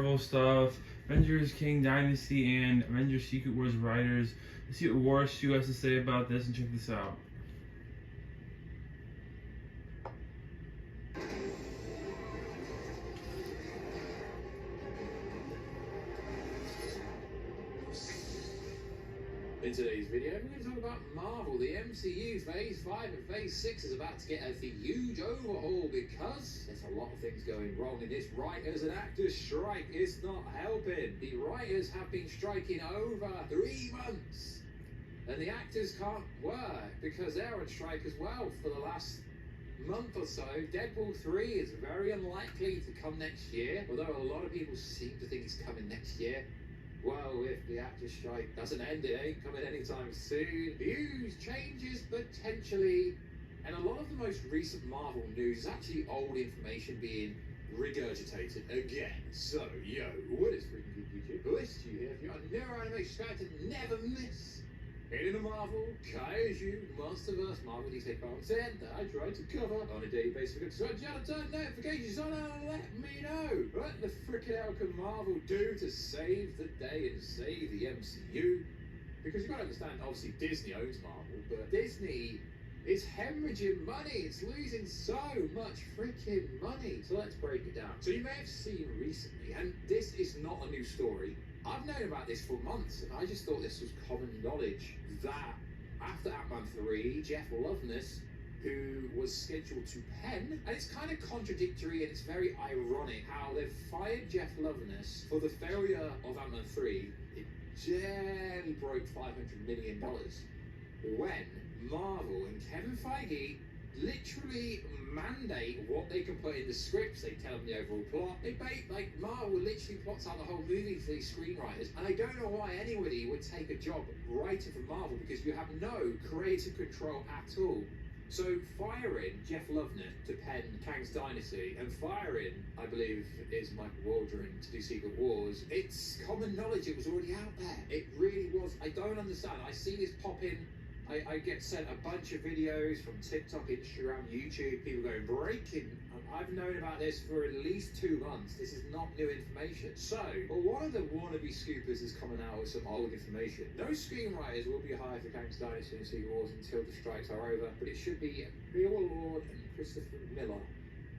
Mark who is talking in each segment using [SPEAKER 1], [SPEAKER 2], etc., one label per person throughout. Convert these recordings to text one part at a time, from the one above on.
[SPEAKER 1] Marvel stuff, Avengers, King, Dynasty, and Avengers Secret Wars writers. Let's see what Warshu has to say about this and check this out.
[SPEAKER 2] In today's video, we're going to talk about Marvel. The MCU Phase 5 and Phase 6 is about to get a huge overhaul because there's a lot of things going wrong, and this writers and actors strike is not helping. The writers have been striking over 3 months, and the actors can't work because they're on strike as well for the last month or so. Deadpool 3 is very unlikely to come next year, although a lot of people seem to think it's coming next year. Well, if the actors' strike doesn't end, it ain't coming anytime soon. Huge changes potentially. And a lot of the most recent Marvel news is actually old information being regurgitated again. So, what is freaking good YouTube? Who is you here? If you're a neuroanimation guy to never miss in the Marvel, Kaiju, Monsterverse, Marvel DC content that I try to cover on a daily basis. So turn notifications on and let me know what the frickin' hell can Marvel do to save the day and save the MCU? Because you've got to understand, obviously Disney owns Marvel, but Disney is hemorrhaging money. It's losing so much freaking money. So let's break it down. So you may have seen recently, and this is not a new story, I've known about this for months, and I just thought this was common knowledge that after Ant-Man 3, Jeff Loveness, who was scheduled to pen, and it's kind of contradictory and it's very ironic how they've fired Jeff Loveness for the failure of Ant-Man 3. It barely broke $500 million when Marvel and Kevin Feige literally mandate what they can put in the scripts. They tell them the overall plot. Marvel literally plots out the whole movie for these screenwriters, and I don't know why anybody would take a job writing for Marvel because you have no creative control at all. So firing Jeff Loveness to pen Kang's Dynasty and firing, I believe, is Michael Waldron to do Secret Wars, it's common knowledge it was already out there. It really was. I don't understand. I see this pop in. I get sent a bunch of videos from TikTok, Instagram, YouTube, people going breaking. I've known about this for at least 2 months. This is not new information. So, well, one of the wannabe scoopers is coming out with some old information. No screenwriters will be hired for Kang's Dynasty and Secret Wars until the strikes are over, but it should be Bill Lord and Christopher Miller.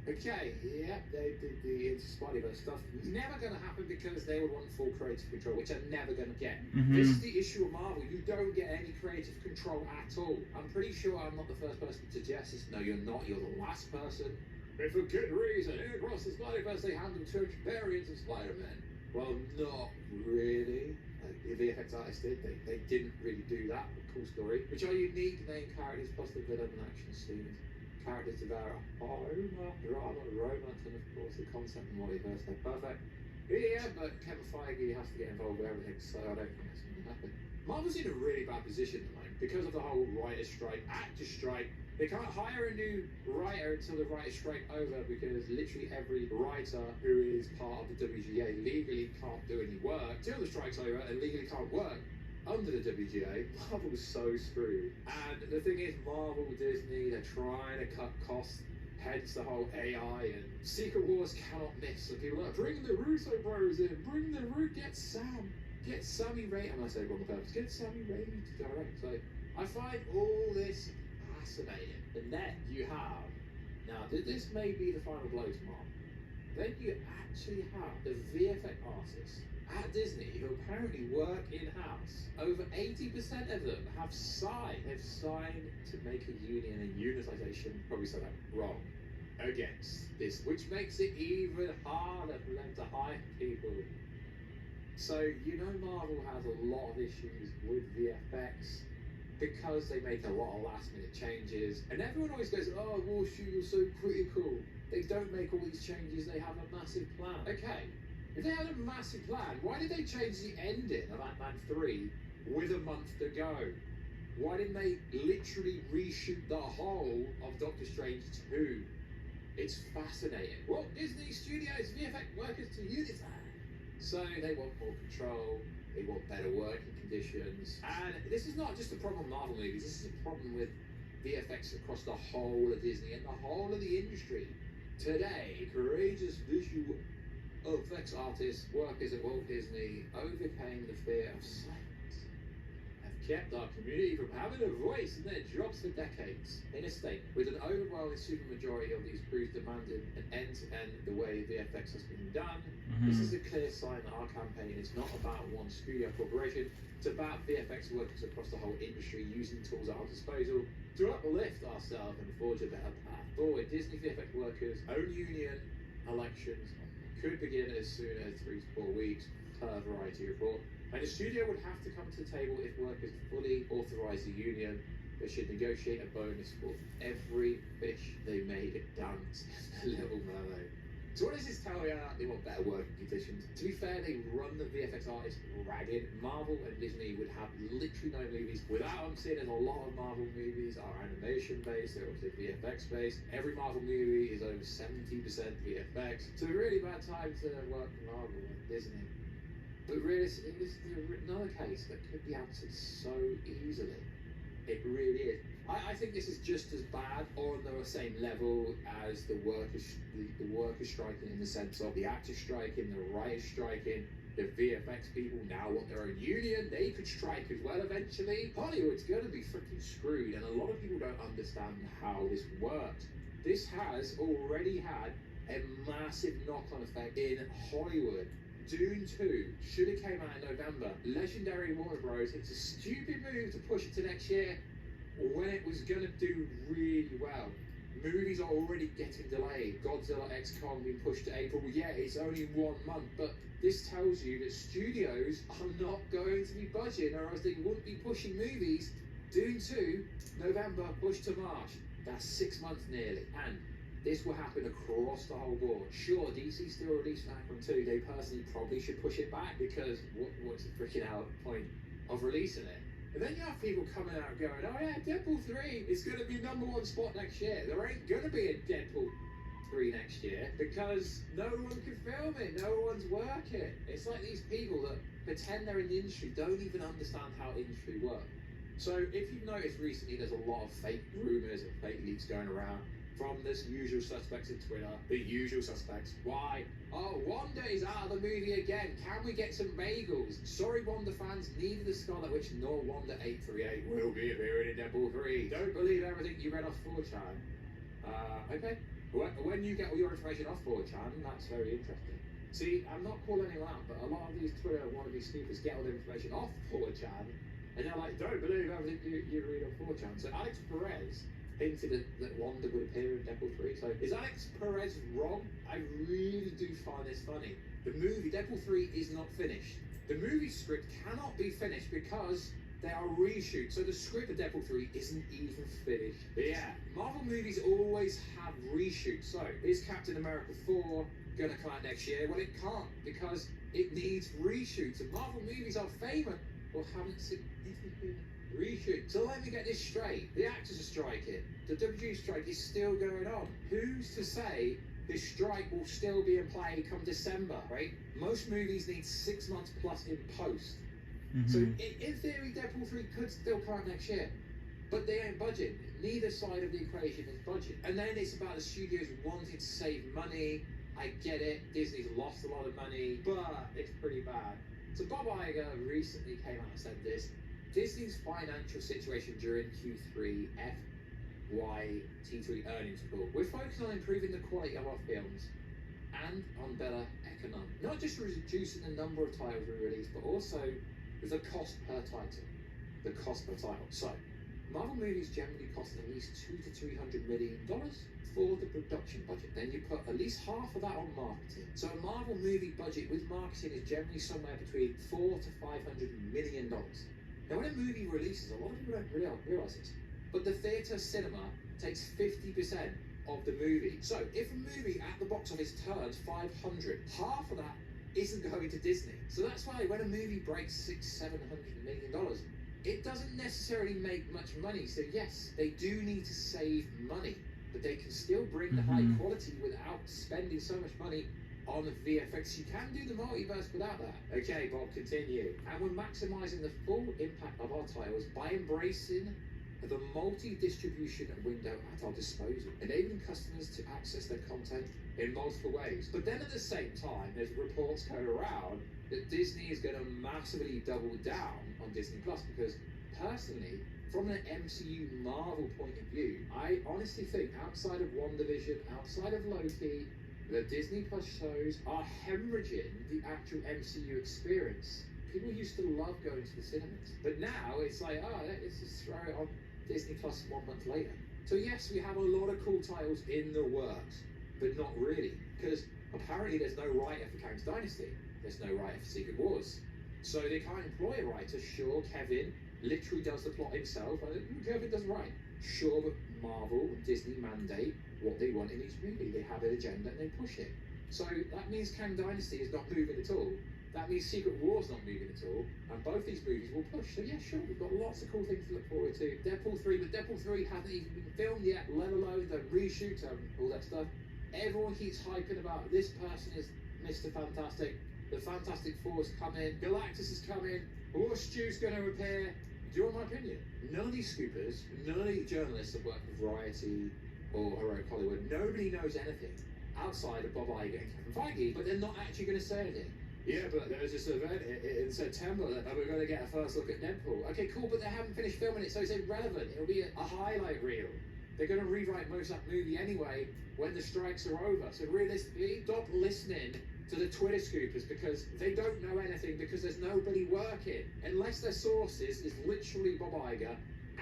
[SPEAKER 2] Okay, yeah, they did the Into Spider-Verse stuff. Never going to happen because they would want full creative control, which I'm never going to get. This is the issue of Marvel. You don't get any creative control at all. I'm pretty sure I'm not the first person to suggest this. No, you're not. You're the last person. But for good reason. Across the Spider-Verse, they handled 200 variants of Spider-Man. Well, not really. Like the VFX artists did. They didn't really do that. Cool story. Which are unique named characters plus the villain and action scenes. Characters devour drama, romance, and of course the concept and multiverse. They're perfect. Yeah, but Kevin Feige has to get involved with everything, so I don't think that's going to happen. Marvel's in a really bad position at the moment because of the whole writer's strike, actor strike. They can't hire a new writer until the writer's strike over because literally every writer who is part of the WGA legally can't do any work till the strike's over and legally can't work under the WGA. Marvel's so screwed. And the thing is, Marvel, Disney, they're trying to cut costs, hence the whole AI, and Secret Wars cannot miss. And people are like, bring the Russo bros in, get Sammy Raimi, I'm going to say it on purpose, get Sammy Raimi to direct. So I find all this fascinating. And then you have, now this may be the final blow to Marvel, then you actually have the VFX artists at Disney who apparently work in-house. Over 80% of them have signed. They've signed to make a union and unitization, probably said that wrong, against this, which makes it even harder for them to hire people. So, Marvel has a lot of issues with VFX because they make a lot of last-minute changes. And everyone always goes, oh, Warshu, you're so critical. They don't make all these changes, they have a massive plan. Okay. If they had a massive plan, why did they change the ending of Ant-Man 3 with a month to go? Why didn't they literally reshoot the whole of Doctor Strange 2? It's fascinating. Well, Disney Studios VFX workers to unitize. So they want more control, they want better working conditions. And this is not just a problem with Marvel movies, this is a problem with VFX across the whole of Disney and the whole of the industry. Today, courageous visual of effects artists, workers at Walt Disney overcame the fear of silence, have kept our community from having a voice in their jobs for decades. In a state with an overwhelming supermajority of these crews demanding an end-to-end the way VFX has been done, this is a clear sign that our campaign is not about one studio corporation. It's about VFX workers across the whole industry using tools at our disposal to uplift ourselves and forge a better path forward. Disney VFX workers' own union elections could begin as soon as 3 to 4 weeks, per Variety report. And the studio would have to come to the table if workers fully authorise the union. They should negotiate a bonus for every fish they made dance as a little mermaid. So what does this tell you? They want better working conditions. To be fair, they run the VFX artists ragged. Marvel and Disney would have literally no movies without them. Seeing as a lot of Marvel movies are animation based, they're also VFX based. Every Marvel movie is over 70% VFX. So a really bad time to work for Marvel and Disney. But realistically, this is another case that could be answered so easily. It really is. I think this is just as bad or on the same level as the workers striking, in the sense of the actors striking, the writers striking, the VFX people now want their own union. They could strike as well eventually. Hollywood's going to be freaking screwed, and a lot of people don't understand how this works. This has already had a massive knock-on effect in Hollywood. Dune 2 should have came out in November. Legendary Warner Bros. It's a stupid move to push it to next year when it was going to do really well. Movies are already getting delayed. Godzilla x Kang being pushed to April. Yeah, it's only 1 month, but this tells you that studios are not going to be budgeting, or else they wouldn't be pushing movies. Dune 2, November, pushed to March. That's 6 months nearly. And this will happen across the whole board. Sure, DC still released Aquaman 2. They personally probably should push it back, because what's the freaking out point of releasing it? And then you have people coming out going, oh yeah, Deadpool 3 is going to be #1 spot next year. There ain't going to be a Deadpool 3 next year because no one can film it, no one's working. It's like these people that pretend they're in the industry don't even understand how industry works. So if you've noticed recently, there's a lot of fake rumours and fake leaks going around from this usual suspects in Twitter. The usual suspects. Why? Oh, Wanda's out of the movie again. Can we get some bagels? Sorry, Wanda fans, neither the Scarlet Witch nor Wanda 838 will be appearing in Deadpool 3. Don't believe everything you read off 4chan. Okay. When you get all your information off 4chan, that's very interesting. See, I'm not calling anyone out, but a lot of these Twitter wannabe snoopers get all the information off 4chan, and they're like, don't believe everything you read on 4chan. So Alex Perez hinted that Wanda would appear in Deadpool 3. So is Alex Perez wrong? I really do find this funny. The movie Deadpool 3 is not finished. The movie script cannot be finished because they are reshoots. So the script of Deadpool 3 isn't even finished. But yeah, Marvel movies always have reshoots. So is Captain America 4 gonna come out next year? Well, it can't, because it needs reshoots. And Marvel movies are famous or haven't significantly reshoot. So let me get this straight. The actors are striking. The WG strike is still going on. Who's to say this strike will still be in play come December, right? Most movies need 6 months plus in post. So in theory, Deadpool 3 could still come out next year. But they ain't budgeting. Neither side of the equation is budget. And then it's about the studios wanting to save money. I get it. Disney's lost a lot of money, but it's pretty bad. So Bob Iger recently came out and said this. Disney's financial situation during Q3 FY23 earnings call. We're focusing on improving the quality of our films and on better economics. Not just reducing the number of titles we release, but also the cost per title. The cost per title. So, Marvel movies generally cost at least $200 to $300 million for the production budget. Then you put at least half of that on marketing. So a Marvel movie budget with marketing is generally somewhere between $400 to $500 million. Now, when a movie releases, a lot of people don't realise this, but the theatre cinema takes 50% of the movie. So, if a movie at the box office turns 500, half of that isn't going to Disney. So that's why when a movie breaks $600 to $700 million, it doesn't necessarily make much money. So yes, they do need to save money, but they can still bring the high quality without spending so much money on the VFX. You can do the multiverse without that. Okay, Bob, continue. And we're maximising the full impact of our titles by embracing the multi-distribution window at our disposal, enabling customers to access their content in multiple ways. But then at the same time, there's reports going around that Disney is going to massively double down on Disney Plus, because personally, from an MCU Marvel point of view, I honestly think outside of WandaVision, outside of Loki, the Disney Plus shows are hemorrhaging the actual MCU experience. People used to love going to the cinemas, but now it's like, oh, let's just throw it on Disney Plus 1 month later. So yes, we have a lot of cool titles in the works, but not really, because apparently there's no writer for Kang's Dynasty. There's no writer for Secret Wars. So they can't employ a writer. Sure, Kevin literally does the plot himself. Kevin does write. Sure, but Marvel and Disney mandate what they want in each movie. They have an agenda and they push it. So that means Kang Dynasty is not moving at all. That means Secret War's not moving at all. And both these movies will push. So yeah, sure, we've got lots of cool things to look forward to. Deadpool 3, but Deadpool 3 hasn't even been filmed yet, let alone the reshoot and all that stuff. Everyone keeps hyping about this person is Mr. Fantastic. The Fantastic Four's coming. Galactus is coming. Horse Stew's going to appear. Do you want my opinion? None of these scoopers, none of these journalists that work for Variety or Heroic Hollywood, nobody knows anything outside of Bob Iger and Kevin Feige, but they're not actually going to say anything. Yeah, but there's this event in September that we're going to get a first look at Deadpool. Okay, cool, but they haven't finished filming it, so it's irrelevant. It'll be a highlight reel. They're going to rewrite most of that movie anyway when the strikes are over. So realistically, stop listening to the Twitter scoopers, because they don't know anything, because there's nobody working. Unless their sources is literally Bob Iger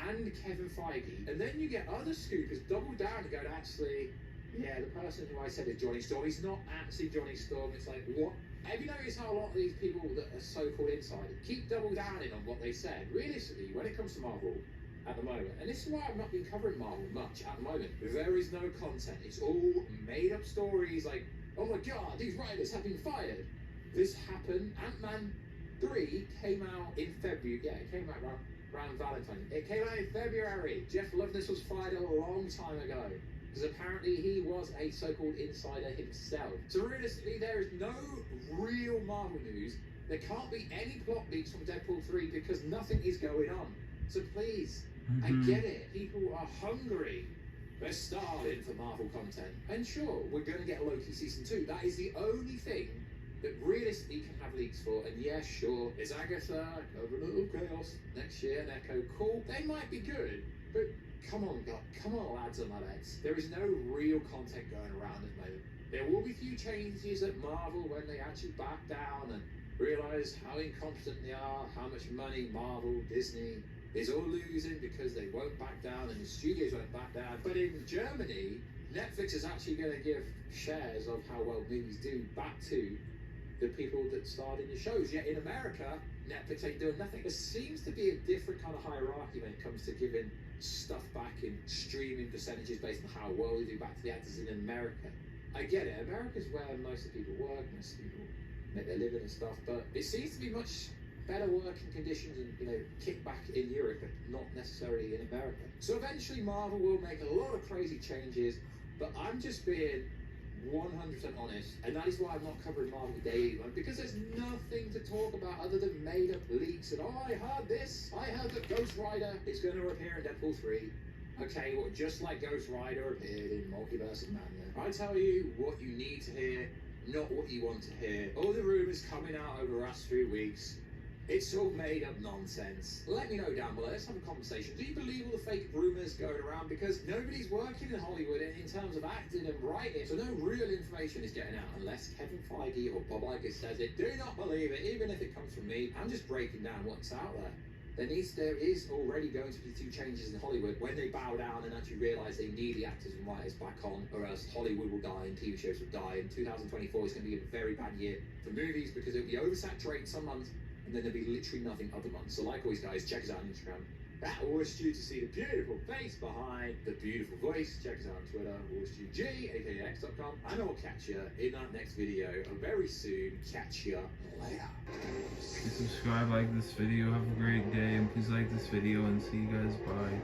[SPEAKER 2] and Kevin Feige. And then you get other scoopers double down and go, actually, yeah, the person who I said is Johnny Storm, he's not actually Johnny Storm. It's like, what? Have you noticed how a lot of these people that are so-called insiders keep double downing on what they said? Realistically, when it comes to Marvel at the moment, and this is why I've not been covering Marvel much at the moment, there is no content. It's all made-up stories like, oh my god, these writers have been fired. This happened. Ant-Man 3 came out in February. Yeah, it came out around Valentine's. It came out in February. Jeff Loveness was fired a long time ago, because apparently he was a so-called insider himself. So realistically, there is no real Marvel news. There can't be any plot leaks from Deadpool 3 because nothing is going on. So please, I get it. People are hungry. They're starving for Marvel content. And sure, we're going to get Loki Season 2. That is the only thing that realistically can have leaks for. And yeah, sure, is Agatha, Covenant of Chaos, next year, and Echo cool? They might be good, but come on, God, come on, lads and lads. There is no real content going around at the moment. There will be few changes at Marvel when they actually back down and realise how incompetent they are, how much money Marvel, Disney is all losing because they won't back down and the studios won't back down. But in Germany, Netflix is actually going to give shares of how well movies do back to the people that starred in the shows. Yet in America, Netflix ain't doing nothing. There seems to be a different kind of hierarchy when it comes to giving stuff back in streaming percentages based on how well they do back to the actors in America. I get it, America's where most of the people work, most of the people make their living and stuff, but it seems to be much better working conditions and, kickback in Europe, but not necessarily in America. So eventually Marvel will make a lot of crazy changes, but I'm just being 100% honest, and that is why I'm not covering Marvel daily, because there's nothing to talk about other than made-up leaks and, oh, I heard this, I heard that Ghost Rider is going to appear in Deadpool 3. Okay, well, just like Ghost Rider appeared in Multiverse of Madness. I tell you what you need to hear, not what you want to hear. All the rumours coming out over the last few weeks, it's all made up nonsense. Let me know down below, let's have a conversation. Do you believe all the fake rumours going around? Because nobody's working in Hollywood in terms of acting and writing, so no real information is getting out unless Kevin Feige or Bob Iger says it. Do not believe it, even if it comes from me. I'm just breaking down what's out there. There is already going to be 2 changes in Hollywood when they bow down and actually realise they need the actors and writers back on, or else Hollywood will die and TV shows will die. And 2024 is going to be a very bad year for movies because it'll be oversaturated some months and then there'll be literally nothing other months. So like always, guys, check us out on Instagram. That WarStew to see the beautiful face behind the beautiful voice. Check us out on Twitter, WarStewG, aka X.com. And I'll catch you in that next video. Very soon. Catch you later.
[SPEAKER 1] Please subscribe, like this video, have a great day, and please like this video and see you guys. Bye.